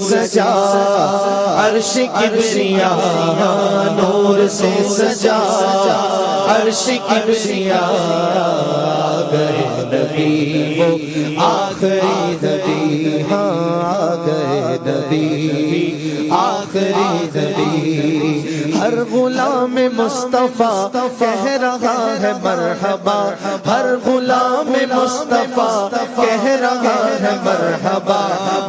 سجا عرش کبریا، نور سے سجا عرش کبریا، گئے نبی وہ آخری نبی، ہاں گئے نبی آخری نبی۔ ہر غلام مصطفیٰ کہہ رہا ہے مرحبا، ہر غلام مصطفیٰ کہہ رہا ہے مرحبا،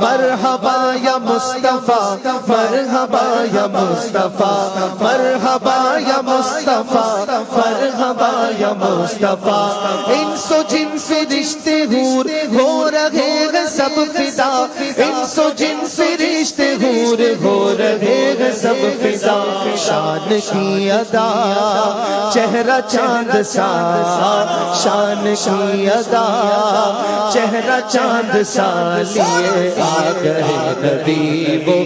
مرحبا یا مصطفیٰ، مرحبا یا مصطفیٰ، مرحبا یا مصطفیٰ، مرحبا یا مصطفیٰ۔ انس و جن سے رشتے حور ہو رہے ہیں سب فدا، انس و جن سے رشتے حور ہو رہے ہیں سب فدا۔ شان کی ادا چہرہ چاند سا، شان کی ادا چہرہ چاند سا، لیے آ گئے نبی وہ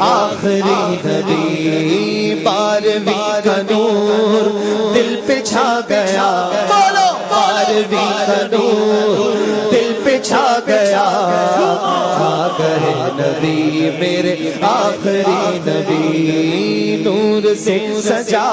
آخری نبی۔ بارہویں کا نور دل پہ چھا گیا، بولو بارہویں کا نور دل پہ چھا گیا، آ گئے نبی میرے آخری نبی۔ نور سے سجا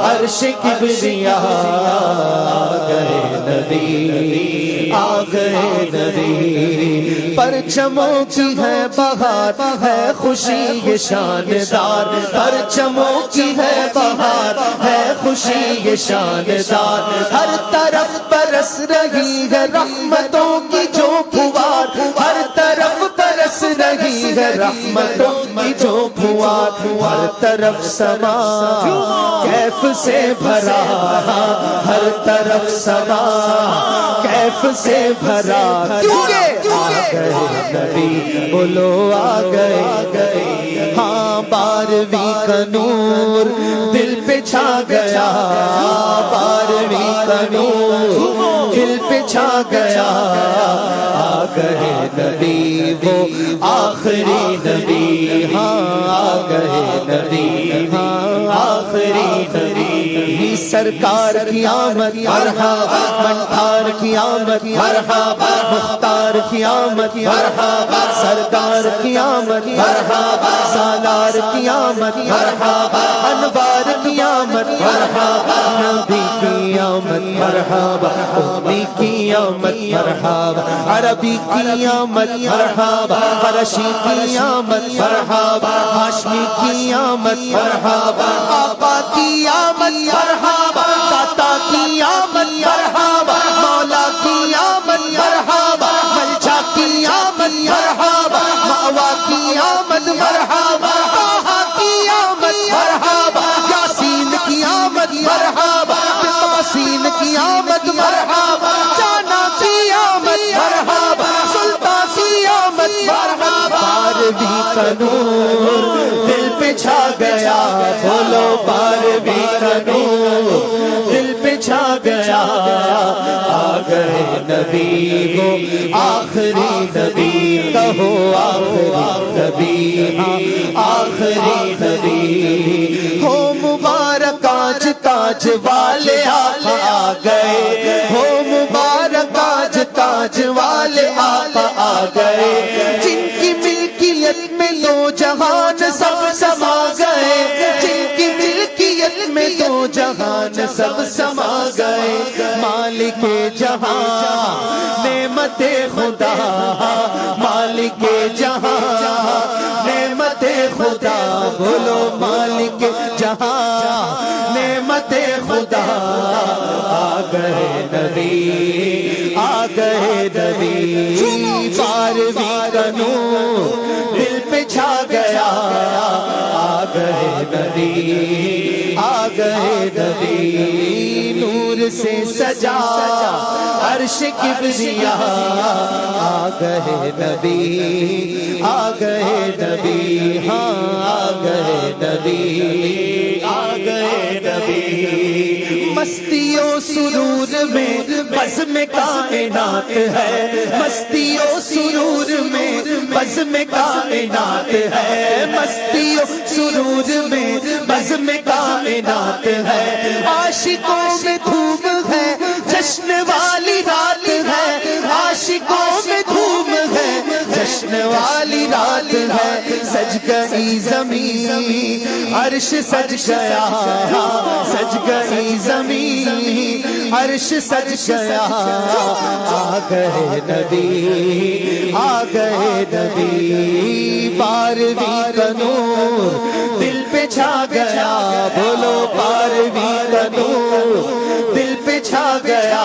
عرش کبریا، آ گئے نبی آ گئے نبی۔ پرچموں کی ہے بہار ہے خوشی یہ شاندار، پرچموں کی ہے بہار ہے خوشی یہ شاندار، ہر طرف برس رہی ہے رحمتوں کی جو پھوار، ہر طرف برس رہی ہے رحمتوں کی جو پھوار، ہر طرف سما کیف سے بھرا، ہر طرف سما کیف سے بھرا، کیونکہ آ گئے نبی، بولو آ گئے، ہاں بارہویں کا نور دل پہ چھا گیا، بارہویں کا نور دل پہ چھا گیا، آ گئے نبی وہ آخری نبی، ہاں آ گئے نبی، ہاں آخری نبی۔ سرکار کی آمد مرحبا، منٹھار کی آمد مرحبا، مختار کی آمد مرحبا، سردار کی آمد مرحبا، سالار کی آمد مرحبا، انوار کی آمد مرحبا، نبی کی آمد مرحبا، امی کی آمد مرحبا، عربی کی آمد مرحبا، قرشی کی آمد مرحبا، ہاشمی کی آمد مرحبا، آقا کی آمد مرحبا، داتا کی آمد مرحبا، مولا کی آمد مرحبا، ملجا کی آمد مرحبا، مأوا کی آمد مرحبا، طٰہٰ کی آمد مرحبا، یاسین کی آمد مرحبا، یاسین کی آمد مرحبا، جانا کی آمد مرحبا، سلطان کی آمد مرحبا۔ بارہویں کا نور دل پہ چھا گیا، بولو بارہویں کا نور دل پہ چھا گیا، آ گئے نبی وہ آخری نبی، کہو آخری نبی، آخری نبی۔ ہو مبارک آج تاج والے آقا آ گئے، ہو مبارک آج تاج والے آقا آ گئے، جن کی ملکیت میں دو جہان سب سما گئے، جن کی ملکیت میں دو جہان سب سما گئے، مالک جہاں نعمت خدا، مالک جہاں نعمت خدا، بولو مالک جہاں نعمت خدا، آ گئے نبی آ گئے نبی، بارہویں کا نور دل پہ چھا گیا، آ گئے نبی آ گئے نبی، نور سے سجا عرش کبریا، آ گئے نبی آ گئے نبی، ہاں آ گئے نبی آ گئے نبی۔ مستی و سرور میں بزم کائنات ہے، مستی و سرور میں بزم کائنات ہے، مستی و سرور میں بزم کائنات ہے، عاشقوں میں دھوم ہے جشن والی رات ہے، عاشقوں میں دھوم ہے جشن والی رات ہے سج گئی زمین عرش سج گیا سج گئی زمین عرش سج گیا آ گئے نبی آ گئے نبی بارہویں کا نور دل پہ چھا گیا بولو بارہویں کا نور دل پہ چھا گیا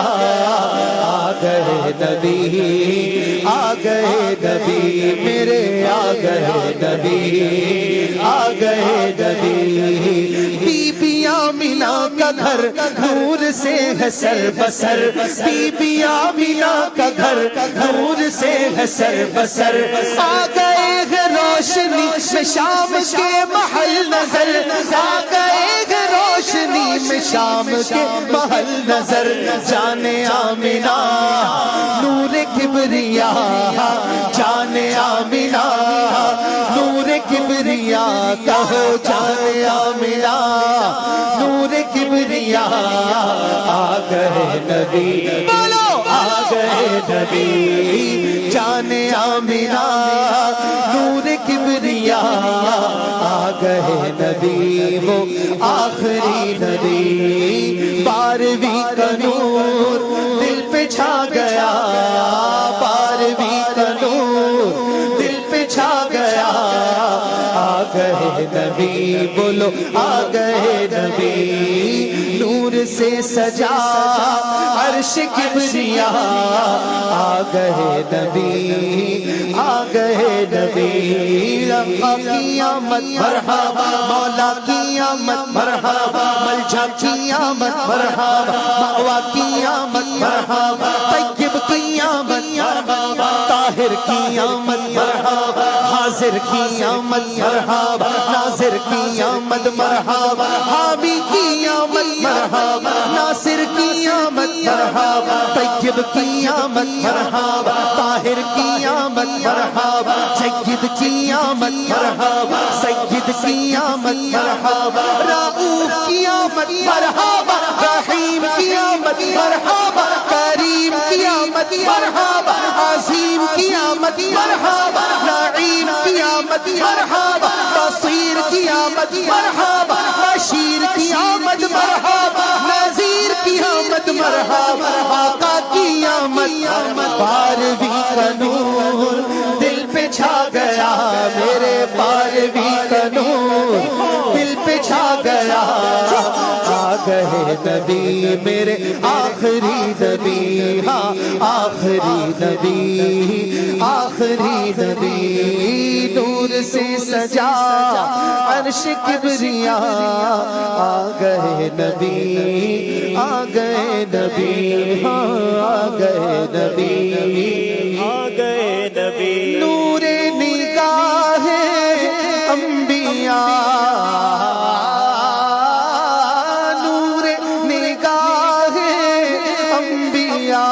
آ گئے نبی آ گئے نبی میرے آ گئے نبی آ گئے نبی بی بی آمینہ کا گھر نور سے ہے سر بسر بی بی آمینہ کا گھر نور سے ہے سر بسر آ گئے ہے روشنی میں شام کے محل نظر آ گئے ہے روشنی میں شام کے محل نظر جانے آمینہ نور کبریا جانے آمینہ نور کبریا کہو جانے آمینہ نور کبریا آ گئے نبی بولو آ گئے نبی جانے آمینہ نور کبریا آ گئے نبی وہ آخری نبی بارہویں کا نور دل پہ چھا گیا بارہویں کا نور دل پہ چھا گیا آ گئے نبی بولو آ گئے نبی نور سے سجا عرش کبریا آ گئے نبی آ گئے نبی رفا کی آمد مرحبا مولا کی آمد مرحبا ملجا کی آمد مرحبا مأوا کی آمد مرحبا طیب کی آمد مرحبا طاہر کی آمد مرحبا حاضر کی آمد مرحبا ناظر کی آمد مرحبا حامی کی آمد مرحبا ناصر کی آمد مرحبا طیب کی آمد مرحبا طاہر کی آمد مرحبا سید کی آمد مرحبا سید کی آمد مرحبا رؤوف کی آمد مرحبا رحیم کی آمد مرحبا کریم کی آمد مرحبا عظیم کی آمد مرحبا نعیم کی آمد مرحبا بصیر کی آمد مرحبا بشیر کی آمد مرحبا نذیر کی آمد مرحبا آقا کی آمد بارہویں کا نور دل پہ چھا گیا میرے بارہویں کا نور دل پہ چھا گیا آ گئے نبی میرے آخری نبی ہاں آخری نبی آخری نبی نور سے سجا عرش کبریا آ گئے نبی آ گئے نبی ہاں آ گئے نبی آ گئے نبی نور نگاہ انبیاء نور نگاہ انبیاء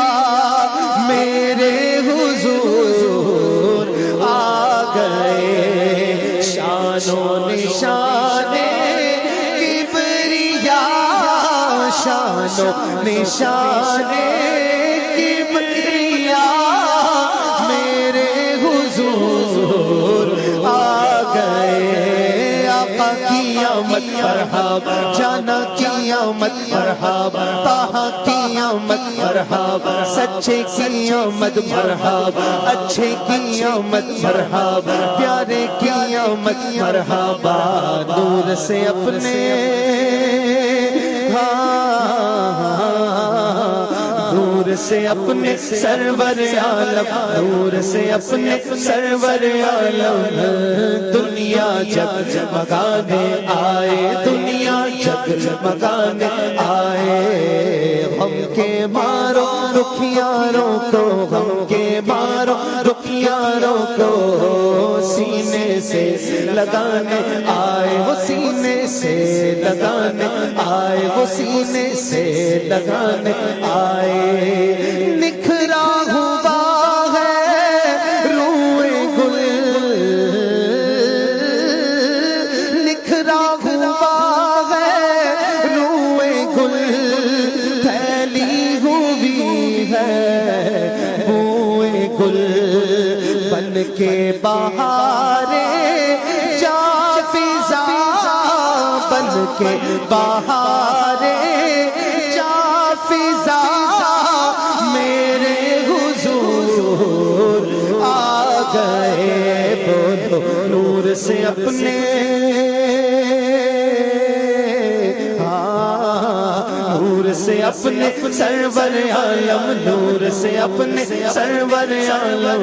میرے حضور آ گئے شان و نشان کبریا شان و نشان کبریا میرے حضور آ گئے آقا کی آمد مرحبا جانا کی آمد مرحبا طٰہٰ کی آمد مرحبا سچے کی آمد مرحبا اچھے کی آمد مرحبا پیارے کی آمد مرحبا نور سے اپنے نور سے اپنے سرور عالم نور سے اپنے سرور عالم دنیا جگمگانے آئے دنیا جگمگانے آئے غم کے مارو دکھیاروں کو غم کے مارو دکھیاروں کو سینے سے لگانے آئے وہ سینے سے لگانے آئے وہ سینے سے لگانے آئے نکھرا ہوا ہے روئے گل نکھرا ہوا ہے روئے گل پھیلی ہوئی ہے بوئے گل بن کے بہاریں کے بہارے جا فضا میرے حضور آ گئے، بولو نور سے اپنے نور سے اپنے سرور عالم، نور سے اپنے سرور عالم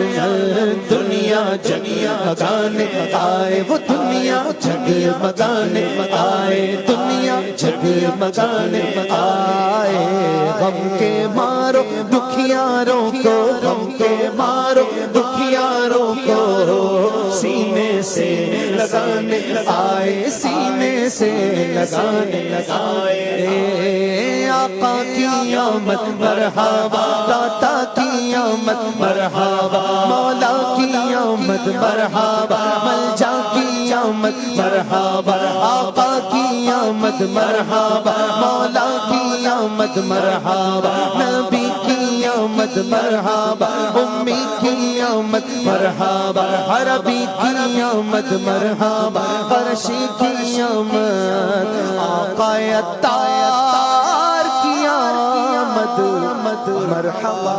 دنیا جگمگانے آئے، وہ دنیا جگمگانے آئے، دنیا جگمگانے آئے۔ غم کے مارو دکھیاروں کو، غم کے مارو دکھیاروں کو سینے سے لگانے آئے، سینے سے لگانے آئے۔ آقا کی آمد مرحبا، داتا کی آمد مرحبا، مولا کی آمد مرحبا، ملجا کی آمد مرحبا، آقا کی آمد مرحبا، مولا کی آمد مرحبا، نبی کی آمد مرحبا، امی کی آمد مرحبا، عربی کی آمد مرحبا، فرشی کی آمد، آقا عطار کی آمد مرحبا۔